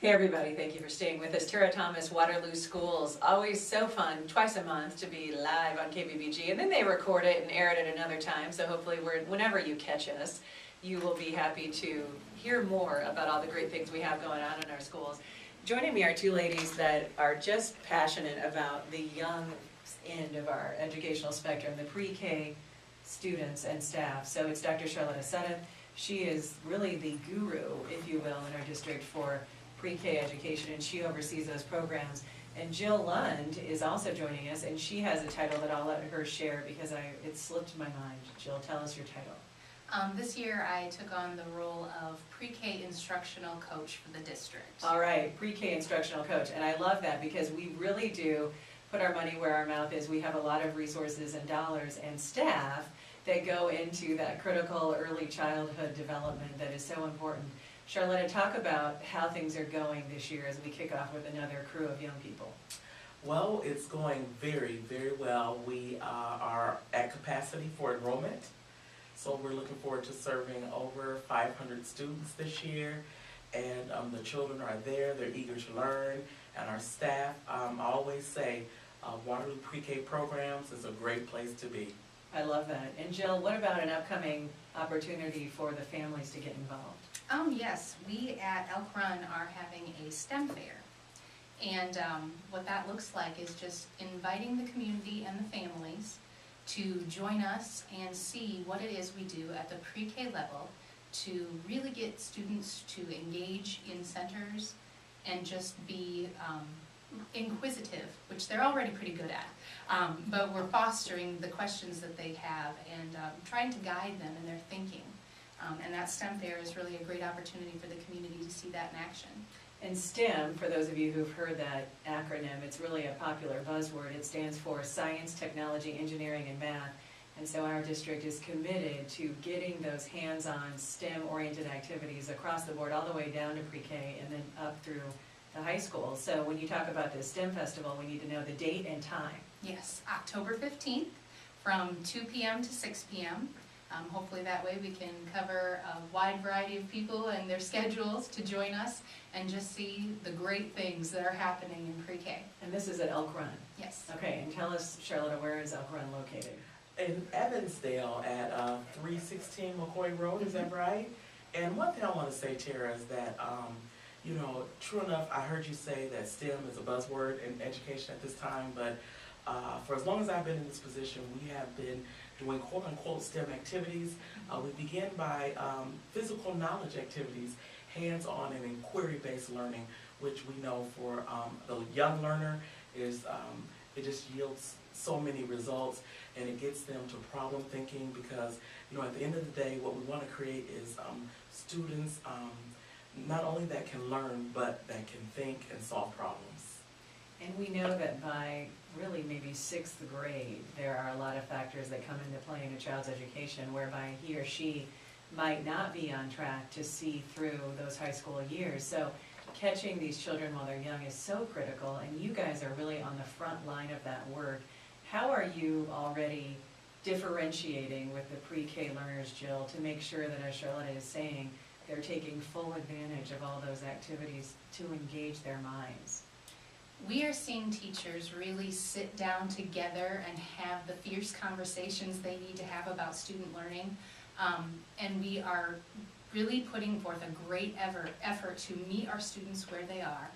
Hey everybody, thank you for staying with us. Tara Thomas, Waterloo Schools. Always so fun, twice a month to be live on KBBG, and then they record it and air it at another time, so hopefully whenever you catch us, you will be happy to hear more about all the great things we have going on in our schools. Joining me are two ladies that are just passionate about the young end of our educational spectrum, the pre-K students and staff. So it's Dr. Charlotta Sutton. She is really the guru, if you will, in our district for pre-K education, and she oversees those programs. And Jill Lund is also joining us, and she has a title that I'll let her share because it slipped my mind. Jill, tell us your title. This year I took on the role of pre-K instructional coach for the district. All right, pre-K instructional coach, and I love that because we really do put our money where our mouth is. We have a lot of resources and dollars and staff that go into that critical early childhood development that is so important. Charlotta, talk about how things are going this year as we kick off with another crew of young people. Well, it's going very, very well. We are at capacity for enrollment, so we're looking forward to serving over 500 students this year, and the children are there, they're eager to learn, and our staff, I always say, Waterloo Pre-K programs is a great place to be. I love that. And Jill, what about an upcoming opportunity for the families to get involved? Yes, we at Elk Run are having a STEM fair. And what that looks like is just inviting the community and the families to join us and see what it is we do at the pre-K level to really get students to engage in centers and just be inquisitive, which they're already pretty good at. But we're fostering the questions that they have and trying to guide them in their thinking. And that STEM fair is really a great opportunity for the community to see that in action. And STEM, for those of you who've heard that acronym, it's really a popular buzzword. It stands for Science, Technology, Engineering, and Math. And so our district is committed to getting those hands-on STEM-oriented activities across the board, all the way down to pre-K and then up through the high school. So when you talk about this STEM festival, we need to know the date and time. Yes, October 15th from 2 p.m. to 6 p.m. Hopefully that way we can cover a wide variety of people and their schedules to join us and just see the great things that are happening in pre-K. And this is at Elk Run? Yes. Okay, and tell us, Charlotta, where is Elk Run located? In Evansdale at 316 McCoy Road, is that right? And one thing I want to say, Tara, is that, you know, true enough, I heard you say that STEM is a buzzword in education at this time, but for as long as I've been in this position, we have been doing quote-unquote STEM activities. We begin by physical knowledge activities, hands-on and inquiry-based learning, which we know for the young learner is it just yields so many results, and it gets them to problem thinking because, you know, at the end of the day, what we want to create is students not only that can learn, but that can think and solve problems. And we know that by really maybe 6th grade, there are a lot of factors that come into play in a child's education whereby he or she might not be on track to see through those high school years. So catching these children while they're young is so critical, and you guys are really on the front line of that work. How are you already differentiating with the pre-K learners, Jill, to make sure that, as Charlotte is saying, they're taking full advantage of all those activities to engage their minds? We are seeing teachers really sit down together and have the fierce conversations they need to have about student learning. And we are really putting forth a great effort to meet our students where they are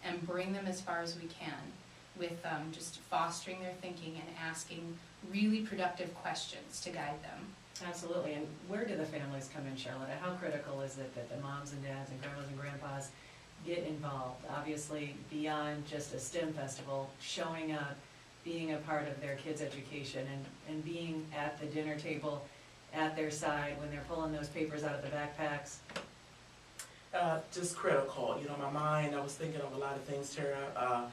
and bring them as far as we can with just fostering their thinking and asking really productive questions to guide them. Absolutely. And where do the families come in, Charlotte? How critical is it that the moms and dads and grandmas and grandpas get involved? Obviously, beyond just a STEM festival, showing up, being a part of their kids' education, and being at the dinner table at their side when they're pulling those papers out of the backpacks. Just critical. You know, my mind, I was thinking of a lot of things, Tara.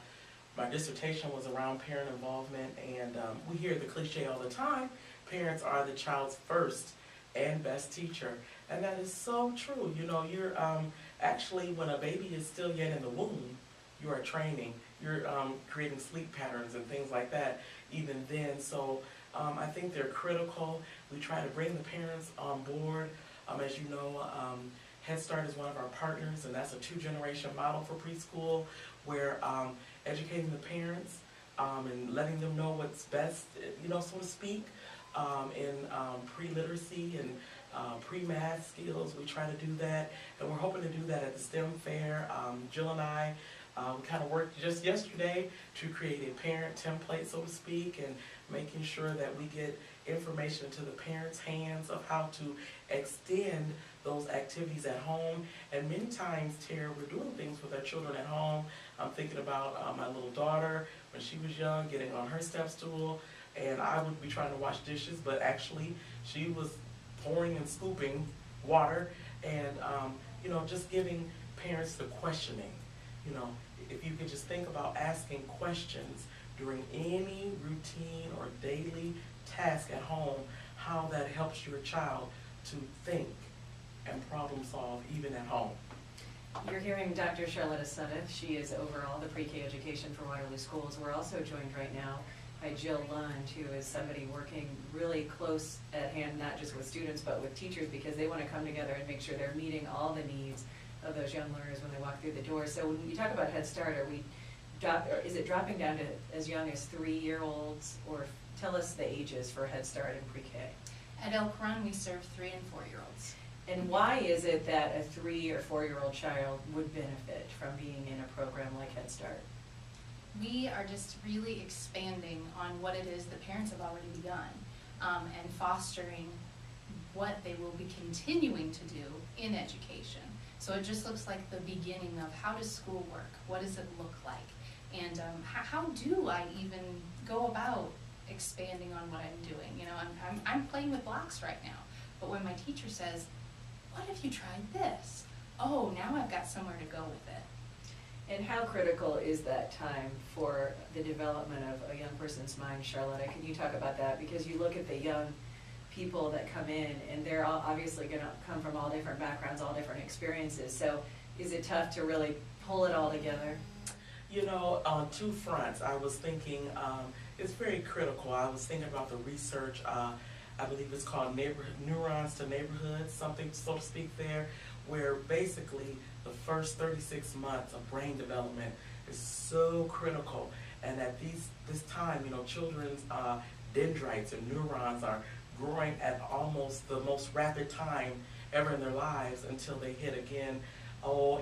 My dissertation was around parent involvement, and we hear the cliche all the time, parents are the child's first and best teacher. And that is so true. You know, you're actually, when a baby is still yet in the womb, you are training. You're creating sleep patterns and things like that even then. So I think they're critical. We try to bring the parents on board. As you know, Head Start is one of our partners, and that's a 2-generation model for preschool where educating the parents and letting them know what's best, so to speak, in pre-literacy and pre-math skills. We try to do that, and we're hoping to do that at the STEM fair. Jill and I, we kind of worked just yesterday to create a parent template, so to speak, and making sure that we get information to the parents' hands of how to extend those activities at home. And many times, Tara, we're doing things with our children at home. I'm thinking about my little daughter when she was young, getting on her step stool, and I would be trying to wash dishes, but actually she was pouring and scooping water, and just giving parents the questioning. If you could just think about asking questions during any routine or daily task at home, how that helps your child to think and problem solve even at home. You're hearing Dr. Charlotta Suddeth. She is over all the pre-K education for Waterloo Schools. We're also joined right now by Jill Lund, who is somebody working really close at hand, not just with students, but with teachers, because they want to come together and make sure they're meeting all the needs of those young learners when they walk through the door. So when you talk about Head Start, is it dropping down to as young as 3-year-olds, or tell us the ages for Head Start and pre-K? At Elk Run, we serve 3- and 4-year-olds. And why is it that a 3- or 4-year-old child would benefit from being in a program like Head Start? We are just really expanding on what it is the parents have already begun, and fostering what they will be continuing to do in education. So it just looks like the beginning of how does school work? What does it look like? And how do I even go about expanding on what I'm doing? I'm playing with blocks right now, but when my teacher says, what if you tried this? Oh, now I've got somewhere to go with it. And how critical is that time for the development of a young person's mind, Charlotta? Can you talk about that? Because you look at the young people that come in, and they're all obviously going to come from all different backgrounds, all different experiences. So is it tough to really pull it all together? On 2 fronts, I was thinking it's very critical. I was thinking about the research, I believe it's called Neurons to Neighborhoods, something so to speak there, where basically the first 36 months of brain development is so critical. And at this time, children's dendrites and neurons are growing at almost the most rapid time ever in their lives until they hit again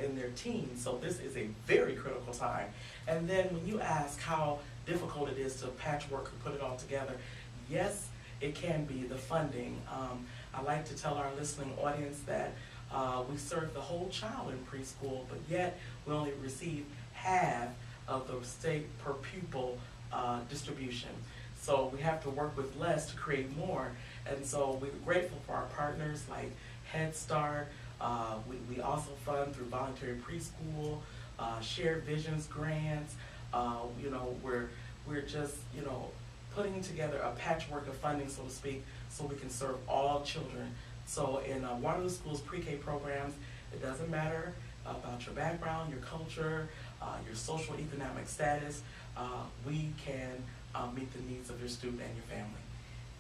in their teens. So this is a very critical time. And then when you ask how difficult it is to patchwork and put it all together, yes, it can be the funding. I like to tell our listening audience that we serve the whole child in preschool, but yet we only receive half of the state per pupil distribution. So we have to work with less to create more. And so we're grateful for our partners like Head Start. We also fund through voluntary preschool, shared visions grants. We're just putting together a patchwork of funding, so to speak, so we can serve all children. So in Waterloo Schools pre-K programs, it doesn't matter about your background, your culture, your social economic status. We can meet the needs of your student and your family.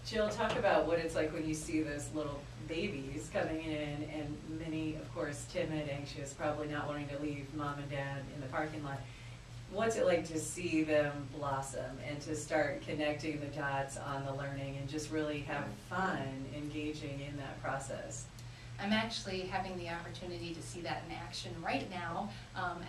Jill, talk about what it's like when you see those little babies coming in, and many, of course, timid, anxious, probably not wanting to leave mom and dad in the parking lot. What's it like to see them blossom and to start connecting the dots on the learning and just really have fun engaging in that process? I'm actually having the opportunity to see that in action right now.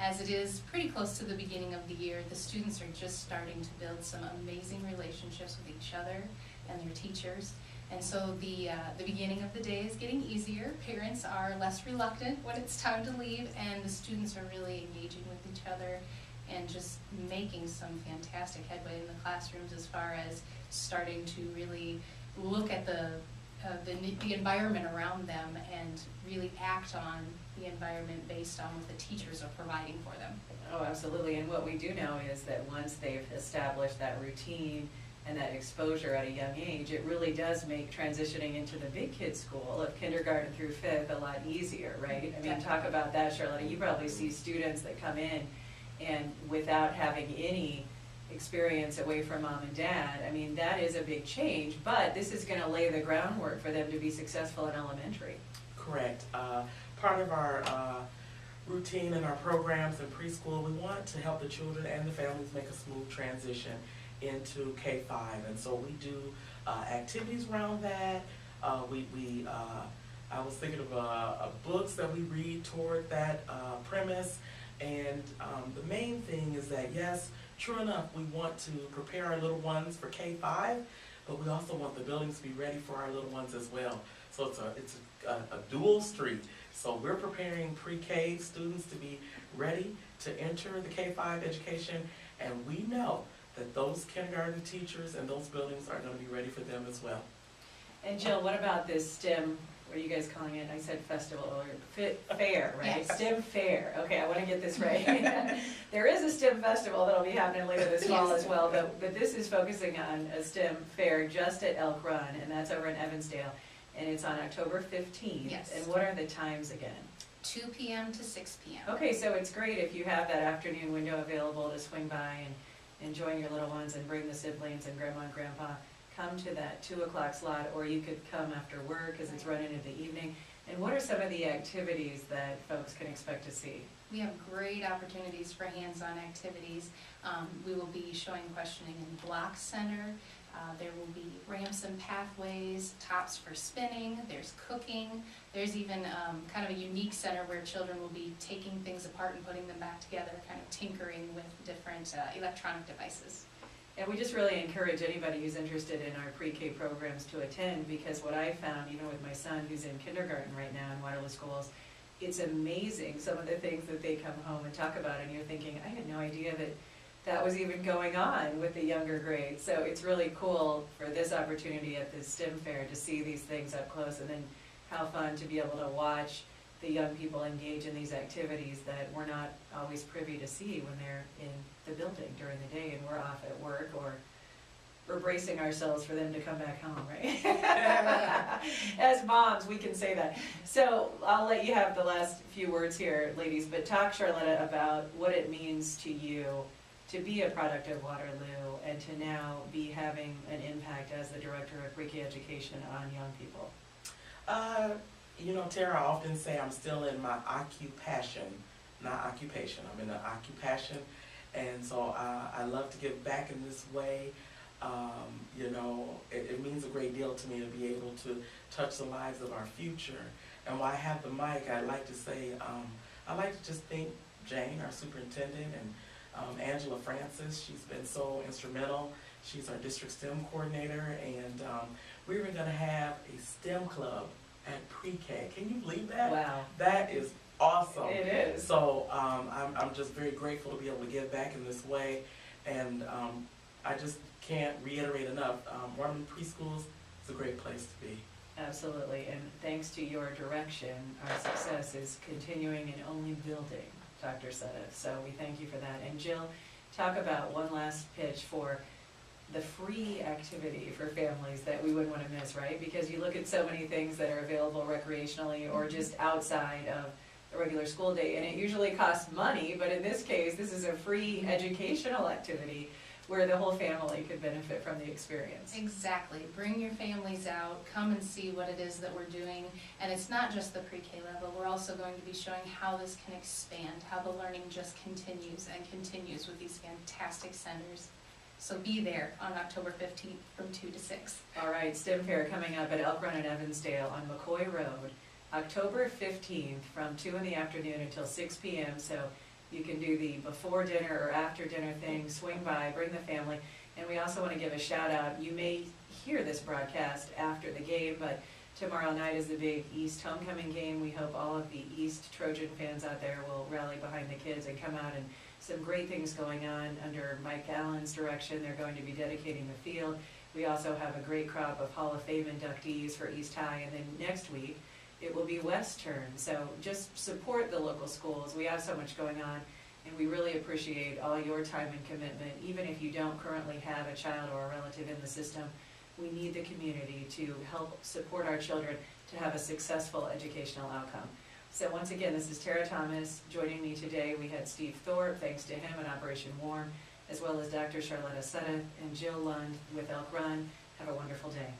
As it is pretty close to the beginning of the year, the students are just starting to build some amazing relationships with each other and their teachers. And so the beginning of the day is getting easier. Parents are less reluctant when it's time to leave, and the students are really engaging with each other and just making some fantastic headway in the classrooms as far as starting to really look at the environment around them and really act on the environment based on what the teachers are providing for them. Oh, absolutely. And what we do know is that once they've established that routine and that exposure at a young age, it really does make transitioning into the big kid school of kindergarten through 5th a lot easier, right? I mean, talk about that, Charlotte. You probably see students that come in and without having any experience away from mom and dad. I mean, that is a big change, but this is going to lay the groundwork for them to be successful in elementary. Correct. part of our routine and our programs in preschool, we want to help the children and the families make a smooth transition into K-5. And so we do activities around that. I was thinking of books that we read toward that premise. And the main thing is that, yes, true enough, we want to prepare our little ones for K-5, but we also want the buildings to be ready for our little ones as well. So it's a dual street. So we're preparing pre-K students to be ready to enter the K-5 education, and we know that those kindergarten teachers and those buildings are going to be ready for them as well. And Jill, what about this STEM, what are you guys calling it? I said festival or fair, right? Yes. STEM fair. Okay, I want to get this right. There is a STEM festival that'll be happening later this fall as well, but this is focusing on a STEM fair just at Elk Run, and that's over in Evansdale, and it's on October 15th. Yes. And what are the times again? 2 p.m. to 6 p.m. Okay, so it's great if you have that afternoon window available to swing by and join your little ones and bring the siblings and grandma and grandpa. Come to that 2 o'clock slot, or you could come after work because it's running in the evening. And what are some of the activities that folks can expect to see? We have great opportunities for hands-on activities. We will be showing questioning in Block Center. There will be ramps and pathways, tops for spinning, there's cooking. There's even kind of a unique center where children will be taking things apart and putting them back together, kind of tinkering with different electronic devices. And we just really encourage anybody who's interested in our pre-K programs to attend, because what I found, even with my son who's in kindergarten right now in Waterloo schools, it's amazing some of the things that they come home and talk about, and you're thinking, I had no idea that was even going on with the younger grades. So it's really cool for this opportunity at this STEM fair to see these things up close, and then how fun to be able to watch the young people engage in these activities that we're not always privy to see when they're in the building during the day and we're off at work, or we're bracing ourselves for them to come back home, right? As moms, we can say that. So I'll let you have the last few words here, ladies, but talk, Charlotta, about what it means to you to be a product of Waterloo and to now be having an impact as the director of pre-K education on young people. You know, Tara, I often say I'm still in my occupation, not occupation. I'm in the occupation, and so I love to give back in this way. You know, it means a great deal to me to be able to touch the lives of our future. And while I have the mic, I'd like to say, I'd like to just thank Jane, our superintendent, and Angela Francis. She's been so instrumental. She's our district STEM coordinator, and we're even going to have a STEM club at pre-K. Can you believe that? Wow. That is awesome. It is. So I'm just very grateful to be able to give back in this way, and I just can't reiterate enough, Waterloo Preschools is a great place to be. Absolutely, and thanks to your direction, our success is continuing and only building, Dr. Sedif. So we thank you for that. And Jill, talk about one last pitch for the free activity for families that we wouldn't want to miss, right? Because you look at so many things that are available recreationally or just outside of the regular school day, and it usually costs money, but in this case, this is a free educational activity where the whole family could benefit from the experience. Exactly. Bring your families out, come and see what it is that we're doing. And it's not just the pre-K level, we're also going to be showing how this can expand, how the learning just continues and continues with these fantastic centers. So be there on October 15th from 2 to 6. All right, STEM Fair coming up at Elk Run and Evansdale on McCoy Road, October 15th from 2 in the afternoon until 6 p.m. So you can do the before dinner or after dinner thing, swing by, bring the family. And we also want to give a shout out. You may hear this broadcast after the game, but tomorrow night is the big East homecoming game. We hope all of the East Trojan fans out there will rally behind the kids and come out, and some great things going on under Mike Allen's direction. They're going to be dedicating the field. We also have a great crop of Hall of Fame inductees for East High, and then next week it will be Western. So just support the local schools. We have so much going on, and we really appreciate all your time and commitment. Even if you don't currently have a child or a relative in the system, we need the community to help support our children to have a successful educational outcome. So once again, this is Tara Thomas. Joining me today, we had Steve Thorpe, thanks to him, and Operation Warm, as well as Dr. Charlotta Sedif and Jill Lund with Elk Run. Have a wonderful day.